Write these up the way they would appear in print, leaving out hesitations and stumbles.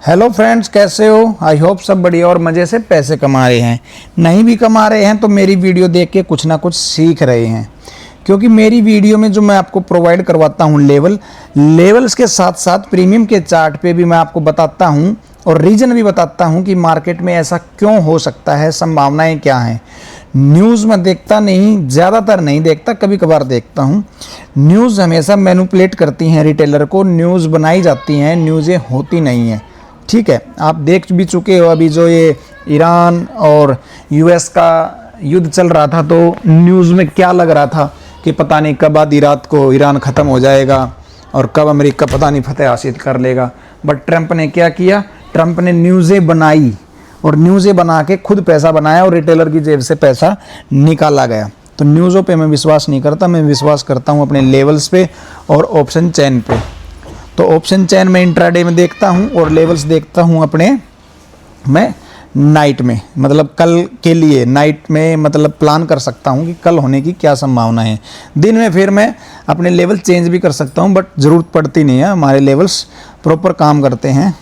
Hello friends, कैसे हो? I hope सब बढ़िया और मज़े से पैसे कमा रहे हैं। नहीं भी कमा रहे हैं तो मेरी वीडियो देख के कुछ ना कुछ सीख रहे हैं, क्योंकि मेरी वीडियो में जो मैं आपको प्रोवाइड करवाता हूँ लेवल्स के साथ साथ प्रीमियम के चार्ट पे भी मैं आपको बताता हूँ और रीज़न भी बताता हूँ कि मार्केट में ऐसा क्यों हो सकता है, संभावनाएं क्या हैं। न्यूज़ में देखता नहीं, ज़्यादातर नहीं देखता, कभी कभार देखता हूँ। न्यूज़ हमेशा मैनिपुलेट करती हैं रिटेलर को, न्यूज़ बनाई जाती हैं, न्यूज़ें होती नहीं हैं। ठीक है, आप देख भी चुके हो अभी जो ये ईरान और यूएस का युद्ध चल रहा था तो न्यूज़ में क्या लग रहा था कि पता नहीं कब आधी रात को ईरान ख़त्म हो जाएगा और कब अमेरिका पता नहीं फतेह हासिल कर लेगा। बट ट्रंप ने क्या किया? ट्रंप ने न्यूज़ें बनाई और न्यूज़ें बना के खुद पैसा बनाया और रिटेलर की जेब से पैसा निकाला गया। तो न्यूज़ों पे मैं विश्वास नहीं करता, मैं विश्वास करता हूँ अपने लेवल्स पे और ऑप्शन चेन पे। तो ऑप्शन चेन में इंट्राडे में देखता हूँ और लेवल्स देखता हूँ अपने मैं नाइट में, मतलब कल के लिए नाइट में, मतलब प्लान कर सकता हूँ कि कल होने की क्या संभावना है। दिन में फिर मैं अपने लेवल चेंज भी कर सकता हूँ, बट ज़रूरत पड़ती नहीं है, हमारे लेवल्स प्रॉपर काम करते हैं।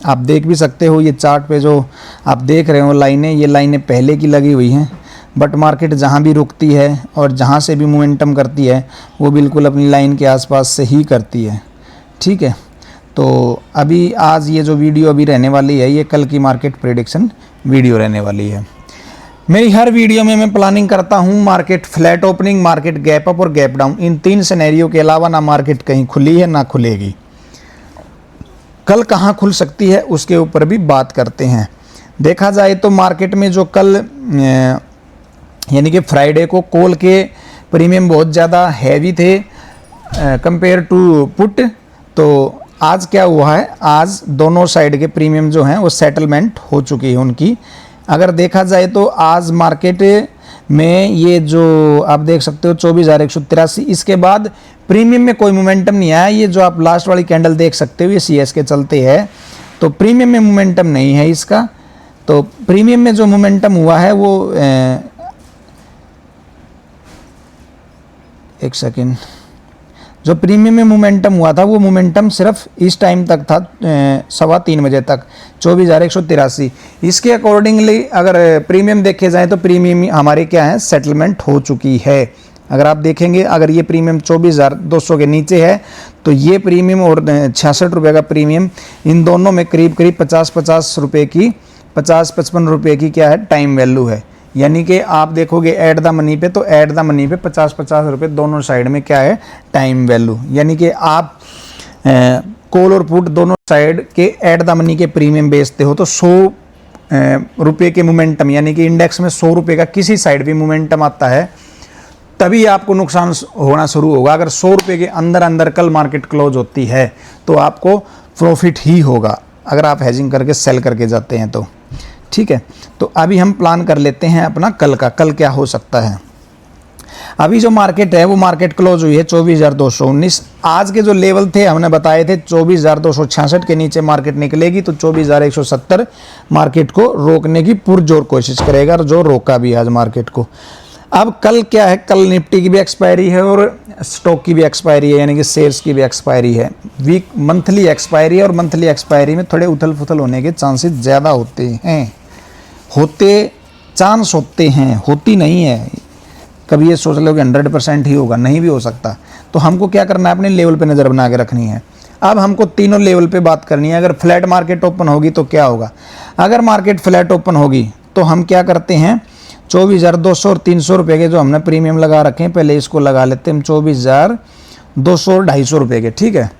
आप देख भी सकते हो ये चार्ट पे जो आप देख रहे हो लाइनें, ये लाइनें पहले की लगी हुई हैं, बट मार्केट जहाँ भी रुकती है और जहाँ से भी मोमेंटम करती है वो बिल्कुल अपनी लाइन के आसपास से ही करती है। ठीक है, तो अभी आज ये जो वीडियो अभी रहने वाली है ये कल की मार्केट प्रेडिक्शन वीडियो रहने वाली है। मेरी हर वीडियो में मैं प्लानिंग करता हूँ market flat opening, market gap up और गैप डाउन, इन तीन सिनेरियो के अलावा ना मार्केट कहीं खुली है ना खुलेगी। कल कहाँ खुल सकती है उसके ऊपर भी बात करते हैं। देखा जाए तो मार्केट में जो कल यानी कि फ्राइडे को कॉल के प्रीमियम बहुत ज़्यादा हैवी थे कंपेयर टू पुट, तो आज क्या हुआ है, आज दोनों साइड के प्रीमियम जो हैं वो सेटलमेंट हो चुकी है उनकी। अगर देखा जाए तो आज मार्केट में ये जो आप देख सकते हो 24,183, इसके बाद प्रीमियम में कोई मोमेंटम नहीं आया। ये जो आप लास्ट वाली कैंडल देख सकते हो ये CS के चलते है, तो प्रीमियम में मोमेंटम नहीं है इसका। तो प्रीमियम में जो मोमेंटम हुआ है वो एक सेकेंड, जो प्रीमियम में मोमेंटम हुआ था वो मोमेंटम सिर्फ इस टाइम तक था 3:15 बजे तक 24,183। इसके अकॉर्डिंगली अगर प्रीमियम देखे जाए तो प्रीमियम हमारे क्या है, सेटलमेंट हो चुकी है। अगर आप देखेंगे, अगर ये प्रीमियम 24,200 के नीचे है तो ये प्रीमियम और 66 रुपये का प्रीमियम, इन दोनों में करीब करीब 50-50 रुपये की, 50-55 रुपये की क्या है, टाइम वैल्यू है। यानी कि आप देखोगे ऐड द मनी पे, तो ऐड द मनी पे 50-50 रुपये दोनों साइड में क्या है, टाइम वैल्यू। यानी कि आप कॉल और पुट दोनों साइड के ऐड द मनी के प्रीमियम बेचते हो तो 100 रुपये के मोमेंटम, यानी कि इंडेक्स में 100 रुपये का किसी साइड भी मोमेंटम आता है तभी आपको नुकसान होना शुरू होगा। अगर 100 रुपये के अंदर अंदर कल मार्केट क्लोज होती है तो आपको प्रॉफिट ही होगा, अगर आप हेजिंग करके सेल करके जाते हैं तो। ठीक है, तो अभी हम प्लान कर लेते हैं अपना कल का, कल क्या हो सकता है। अभी जो मार्केट है वो मार्केट क्लोज हुई है 24,219। आज के जो लेवल थे हमने बताए थे 24,266 के नीचे मार्केट निकलेगी तो 24,170 मार्केट को रोकने की पुरजोर कोशिश करेगा, और जो रोका भी आज मार्केट को। अब कल क्या है, कल निफ्टी की भी एक्सपायरी है और स्टॉक की भी एक्सपायरी है, यानी कि शेयर्स की भी एक्सपायरी है। वीक मंथली एक्सपायरी है और मंथली एक्सपायरी में थोड़े उथल पुथल होने के चांसेस ज़्यादा होते हैं, होती नहीं है। कभी ये सोच लो कि 100% ही होगा, नहीं भी हो सकता। तो हमको क्या करना है, अपने लेवल पे नज़र बना के रखनी है। अब हमको तीनों लेवल पे बात करनी है। अगर फ्लैट मार्केट ओपन होगी तो क्या होगा, अगर मार्केट फ्लैट ओपन होगी तो हम क्या करते हैं, 24,200 और 300 रुपये के जो हमने प्रीमियम लगा रखे हैं, पहले इसको लगा लेते हैं हम 24,200 और 250 रुपये के। ठीक है,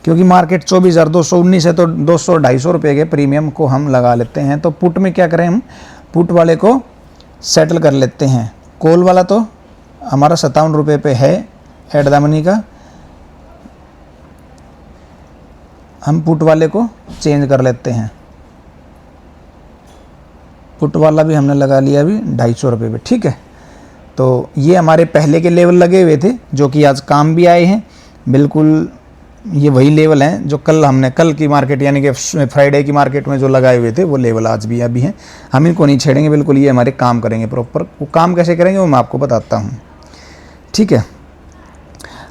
क्योंकि मार्केट 24,219 है तो 200-250 रुपये के प्रीमियम को हम लगा लेते हैं। तो पुट में क्या करें, हम पुट वाले को सेटल कर लेते हैं। कॉल वाला तो हमारा 57 रुपये पे है एट द मनी का, हम पुट वाले को चेंज कर लेते हैं। पुट वाला भी हमने लगा लिया अभी 250 रुपये पे। ठीक है, तो ये हमारे पहले के लेवल लगे हुए थे जो कि आज काम भी आए हैं। बिल्कुल ये वही लेवल हैं जो कल हमने, कल की मार्केट यानी कि फ्राइडे की मार्केट में जो लगाए हुए थे वो लेवल आज भी अभी हैं। हम इनको नहीं छेड़ेंगे, बिल्कुल ये हमारे काम करेंगे प्रॉपर। वो काम कैसे करेंगे वो मैं आपको बताता हूँ। ठीक है,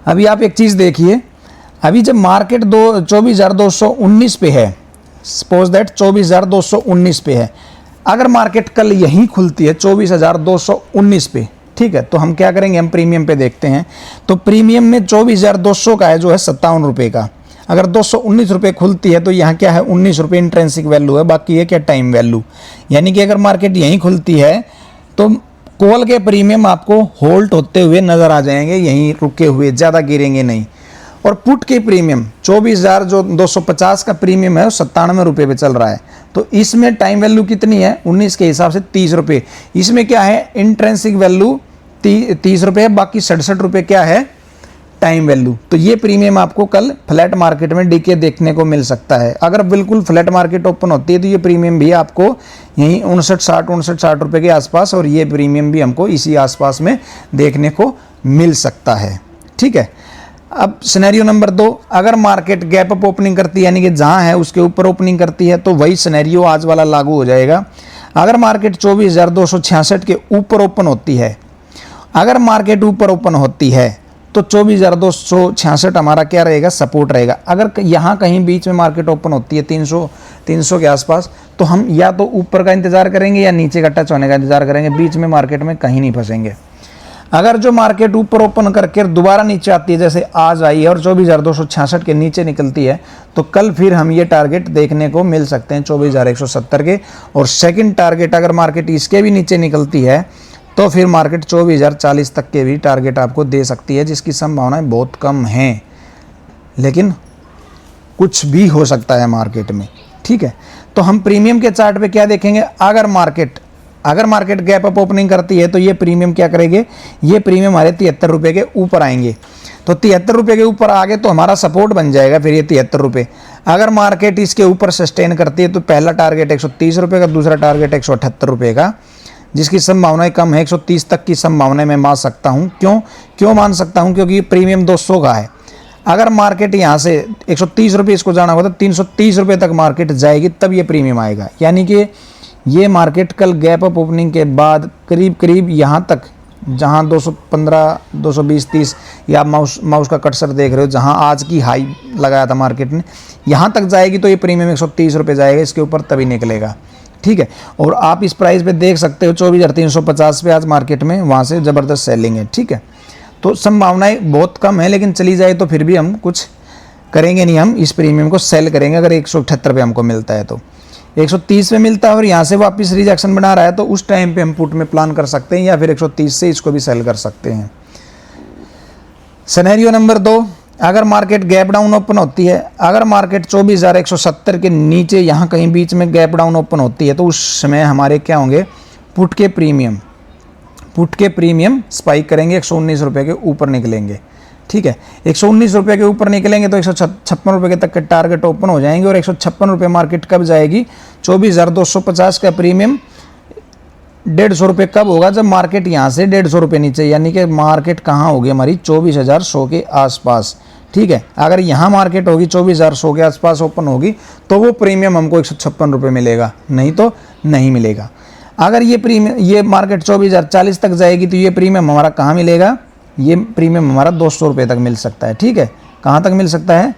अभी आप एक चीज़ देखिए, अभी जब मार्केट 24,219 पे है, सपोज दैट 24,219 पे है। अगर मार्केट कल यहीं खुलती है 24,219 पे, ठीक है, तो हम क्या करेंगे, हम प्रीमियम पे देखते हैं। तो प्रीमियम में 24,200 का है जो है 57 रुपये का। अगर 219 रुपये खुलती है तो यहाँ क्या है 19 रुपये इंट्रेंसिक वैल्यू है, बाकी ये क्या टाइम वैल्यू। यानी कि अगर मार्केट यहीं खुलती है तो कॉल के प्रीमियम आपको होल्ड होते हुए नज़र आ जाएंगे, यहीं रुके हुए, ज़्यादा गिरेंगे नहीं। और पुट के प्रीमियम 24,000 जो 250 का प्रीमियम है वो 97 रुपये पे चल रहा है। तो इसमें टाइम वैल्यू कितनी है 19 के हिसाब से 30 रुपये। इसमें क्या है इंट्रेंसिक वैल्यू 30 रुपये है, बाकी 67 रुपये क्या है टाइम वैल्यू। तो ये प्रीमियम आपको कल फ्लैट मार्केट में डीके देखने को मिल सकता है। अगर बिल्कुल फ्लैट मार्केट ओपन होती है तो ये प्रीमियम भी आपको यहीं 59-60 रुपये के आसपास, और ये प्रीमियम भी हमको इसी आसपास में देखने को मिल सकता है। ठीक है, अब सिनेरियो नंबर 2, अगर मार्केट गैप अप ओपनिंग करती है, यानी कि जहां है उसके ऊपर ओपनिंग करती है, तो वही सिनेरियो आज वाला लागू हो जाएगा। अगर मार्केट 24,266 के ऊपर ओपन होती है, अगर मार्केट ऊपर ओपन होती है तो 24,266 हमारा क्या रहेगा, सपोर्ट रहेगा। अगर यहाँ कहीं बीच में मार्केट ओपन होती है 300 के आसपास, तो हम या तो ऊपर का इंतजार करेंगे या नीचे का टच होने का इंतजार करेंगे, बीच में मार्केट में कहीं नहीं फंसेंगे। अगर जो मार्केट ऊपर ओपन करके दोबारा नीचे आती है, जैसे आज आई है और 24,266 के नीचे निकलती है, तो कल फिर हम ये टारगेट देखने को मिल सकते हैं 24,170 के। और सेकंड टारगेट अगर मार्केट इसके भी नीचे निकलती है तो फिर मार्केट 24,040 तक के भी टारगेट आपको दे सकती है, जिसकी संभावनाएं बहुत कम हैं, लेकिन कुछ भी हो सकता है मार्केट में। ठीक है, तो हम प्रीमियम के चार्ट पे क्या देखेंगे, अगर मार्केट गैप अप ओपनिंग करती है तो ये प्रीमियम क्या करेंगे, ये प्रीमियम हमारे 73 रुपये के ऊपर आएंगे। तो 73 रुपये के ऊपर आ गए तो हमारा सपोर्ट बन जाएगा फिर ये 73 रुपये। अगर मार्केट इसके ऊपर सस्टेन करती है तो पहला टारगेट 130 रुपये का, दूसरा टारगेट 178 रुपये का, जिसकी संभावनाएं कम है। 130 तक की संभावनाएं मैं मान सकता हूं। क्यों मान सकता हूं, क्योंकि प्रीमियम 200 का है। अगर मार्केट यहां से 130 रुपये इसको जाना होगा तो 330 रुपये तक मार्केट जाएगी, तब ये प्रीमियम आएगा। यानी कि ये मार्केट कल गैप अप ओपनिंग के बाद करीब यहाँ तक, जहाँ 215, 220, 30 या माउस का कर्सर देख रहे हो, जहाँ आज की हाई लगाया था मार्केट ने, यहाँ तक जाएगी तो ये प्रीमियम 130 रुपये जाएगा, इसके ऊपर तभी निकलेगा। ठीक है, और आप इस प्राइस पे देख सकते हो 24,350 पे आज मार्केट में, वहाँ से ज़बरदस्त सेलिंग है। ठीक है, तो संभावनाएं बहुत कम है, लेकिन चली जाए तो फिर भी हम कुछ करेंगे नहीं, हम इस प्रीमियम को सेल करेंगे। अगर 178 पे हमको मिलता है तो 130 पे मिलता है और यहाँ से वापस रिजेक्शन बना रहा है, तो उस टाइम पे हम पुट में प्लान कर सकते हैं, या फिर 130 से इसको भी सेल कर सकते हैं। सिनेरियो नंबर 2, अगर मार्केट गैप डाउन ओपन होती है, अगर मार्केट 24,170 के नीचे यहाँ कहीं बीच में गैप डाउन ओपन होती है, तो उस समय हमारे क्या होंगे, पुट के प्रीमियम स्पाइक करेंगे, 119 रुपये के ऊपर निकलेंगे। ठीक है, 119 रुपये के ऊपर निकलेंगे तो 156 रुपये तक के टारगेट ओपन हो जाएंगे। और 156 रुपये मार्केट कब जाएगी, 24,250 का प्रीमियम 150 रुपये कब होगा, जब मार्केट यहाँ से 150 रुपये नीचे, यानी कि मार्केट कहाँ होगी हमारी 24,100 के आसपास। ठीक है, अगर यहाँ मार्केट होगी 24,100 के आसपास ओपन होगी तो वो प्रीमियम हमको 156 रुपये मिलेगा, नहीं तो नहीं मिलेगा। अगर ये मार्केट 24,040 तक जाएगी तो ये प्रीमियम हमारा कहाँ मिलेगा, ये प्रीमियम हमारा 200 रुपये तक मिल सकता है। ठीक है, कहाँ तक मिल सकता है,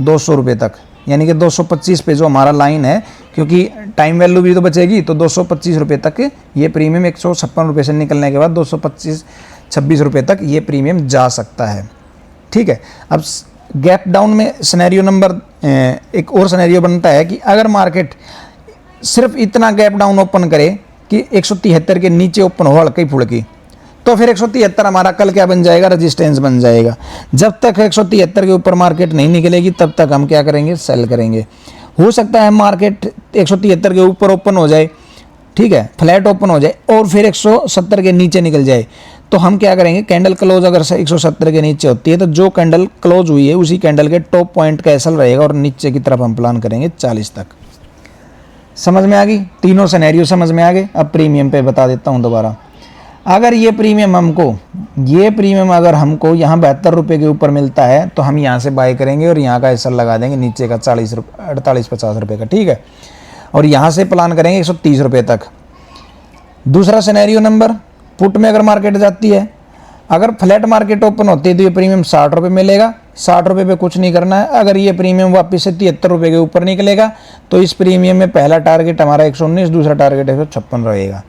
200 रुपये तक, यानी कि 225 पे जो हमारा लाइन है, क्योंकि टाइम वैल्यू भी तो बचेगी, तो 225 रुपये तक ये प्रीमियम 156 रुपये से निकलने के बाद 226 रुपये तक ये प्रीमियम जा सकता है। ठीक है, अब गैप डाउन में सिनेरियो नंबर एक और सिनेरियो बनता है कि अगर मार्केट सिर्फ इतना गैप डाउन ओपन करे कि 173 के नीचे ओपन हो हल्की फुल्की, तो फिर 173 हमारा कल क्या बन जाएगा, रेजिस्टेंस बन जाएगा। जब तक 173 के ऊपर मार्केट नहीं निकलेगी तब तक हम क्या करेंगे, सेल करेंगे। हो सकता है मार्केट 173 के ऊपर ओपन हो जाए, ठीक है, फ्लैट ओपन हो जाए और फिर 170 के नीचे निकल जाए, तो हम क्या करेंगे, कैंडल क्लोज अगर 170 के नीचे होती है तो जो कैंडल क्लोज हुई है उसी कैंडल के टॉप पॉइंट का एसएल रहेगा और नीचे की तरफ हम प्लान करेंगे 40 तक। समझ में आ गई, तीनों सिनेरियो समझ में आ गए। अब प्रीमियम पे बता देता हूँ दोबारा। अगर ये प्रीमियम अगर हमको यहाँ 72 रुपये के ऊपर मिलता है तो हम यहाँ से बाय करेंगे और यहाँ का एसएल लगा देंगे नीचे का 48-50 रुपये का। ठीक है, और यहाँ से प्लान करेंगे 130 रुपये तक। दूसरा सिनेरियो नंबर, पुट में अगर मार्केट जाती है, अगर फ्लैट मार्केट ओपन होती है तो ये प्रीमियम 60 रुपये मिलेगा, 60 रुपये पे कुछ नहीं करना है। अगर ये प्रीमियम वापस से 73 रुपये के ऊपर निकलेगा तो इस प्रीमियम में पहला टारगेट हमारा 119, दूसरा टारगेट 156 रहेगा।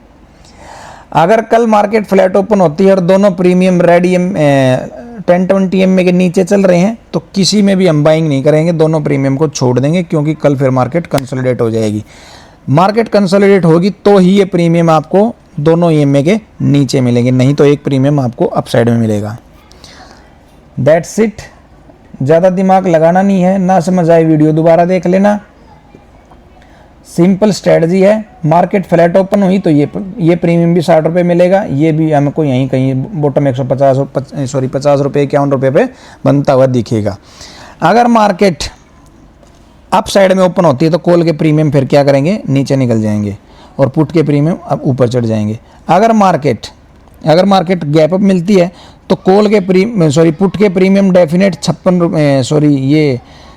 अगर कल मार्केट फ्लैट ओपन होती है और दोनों प्रीमियम रेड 10-20 EMA के नीचे चल रहे हैं तो किसी में भी हम बाइंग नहीं करेंगे, दोनों प्रीमियम को छोड़ देंगे, क्योंकि कल फिर मार्केट कंसोलिडेट हो जाएगी। मार्केट कंसोलिडेट होगी तो ही ये प्रीमियम आपको दोनों EMA के नीचे मिलेंगे, नहीं तो एक प्रीमियम आपको अपसाइड में मिलेगा। That's it. ज़्यादा दिमाग लगाना नहीं है, ना समझ आए वीडियो दोबारा देख लेना। सिंपल स्ट्रेटजी है। मार्केट फ्लैट ओपन हुई तो ये प्रीमियम भी 60 रुपये मिलेगा, ये भी हमको यहीं कहीं बॉटम 50 रुपये 51 रुपये पे बनता हुआ दिखेगा। अगर मार्केट अप साइड में ओपन होती है तो कॉल के प्रीमियम फिर क्या करेंगे, नीचे निकल जाएंगे और पुट के प्रीमियम अब ऊपर चढ़ जाएंगे। अगर मार्केट गैप अप मिलती है तो कॉल के पुट के प्रीमियम डेफिनेट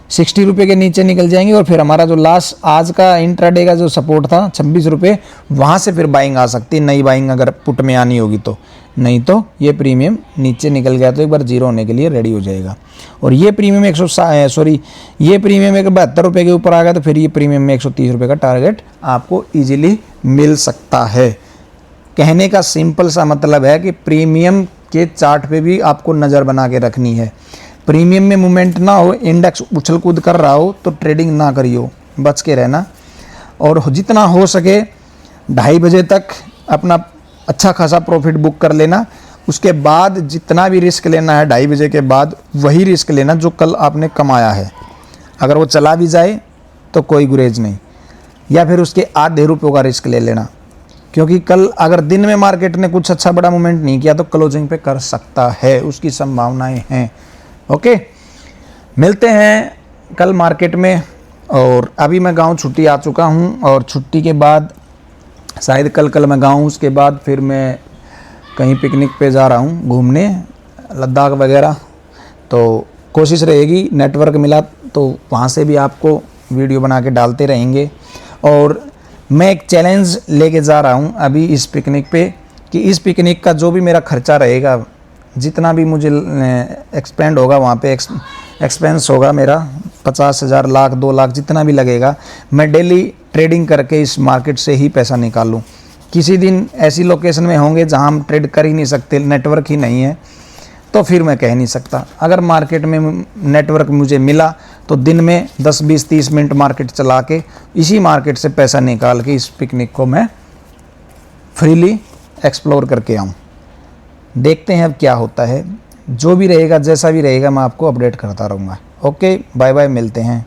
60 रुपये के नीचे निकल जाएंगे और फिर हमारा जो लास्ट आज का इंट्राडे का जो सपोर्ट था 26 रुपये, वहाँ से फिर बाइंग आ सकती है, नई बाइंग अगर पुट में आनी होगी तो। नहीं तो ये प्रीमियम नीचे निकल गया तो एक बार जीरो होने के लिए रेडी हो जाएगा। और ये प्रीमियम ये प्रीमियम 72 रुपये के ऊपर आ गया तो फिर ये प्रीमियम में 130 रुपये का टारगेट आपको ईजिली मिल सकता है। कहने का सिंपल सा मतलब है कि प्रीमियम के चार्ट पे भी आपको नज़र बना के रखनी है। प्रीमियम में मूवमेंट ना हो, इंडेक्स उछल कूद कर रहा हो तो ट्रेडिंग ना करियो, बच के रहना। और जितना हो सके 2:30 बजे तक अपना अच्छा खासा प्रॉफिट बुक कर लेना। उसके बाद जितना भी रिस्क लेना है 2:30 बजे के बाद वही रिस्क लेना जो कल आपने कमाया है। अगर वो चला भी जाए तो कोई गुरेज नहीं, या फिर उसके आधे रुपयों का रिस्क ले लेना, क्योंकि कल अगर दिन में मार्केट ने कुछ अच्छा बड़ा मूवमेंट नहीं किया तो क्लोजिंग पे कर सकता है, उसकी संभावनाएं हैं। ओके, मिलते हैं कल मार्केट में। और अभी मैं गांव छुट्टी आ चुका हूं और छुट्टी के बाद शायद कल मैं गांव, उसके बाद फिर मैं कहीं पिकनिक पे जा रहा हूं घूमने, लद्दाख वगैरह। तो कोशिश रहेगी नेटवर्क मिला तो वहां से भी आपको वीडियो बना के डालते रहेंगे। और मैं एक चैलेंज लेके जा रहा हूं अभी इस पिकनिक पे कि इस पिकनिक का जो भी मेरा खर्चा रहेगा, जितना भी मुझे एक्सपेंड होगा वहाँ पे एक्सपेंस होगा मेरा 50,000, लाख, 2 लाख जितना भी लगेगा, मैं डेली ट्रेडिंग करके इस मार्केट से ही पैसा निकालूँ। किसी दिन ऐसी लोकेशन में होंगे जहाँ हम ट्रेड कर ही नहीं सकते, नेटवर्क ही नहीं है, तो फिर मैं कह नहीं सकता। अगर मार्केट में नेटवर्क मुझे मिला तो दिन में 10, 20, 30 मिनट मार्केट चला के इसी मार्केट से पैसा निकाल के इस पिकनिक को मैं फ्रीली एक्सप्लोर करके आऊँ। देखते हैं अब क्या होता है। जो भी रहेगा, जैसा भी रहेगा, मैं आपको अपडेट करता रहूँगा। ओके, बाय बाय, मिलते हैं।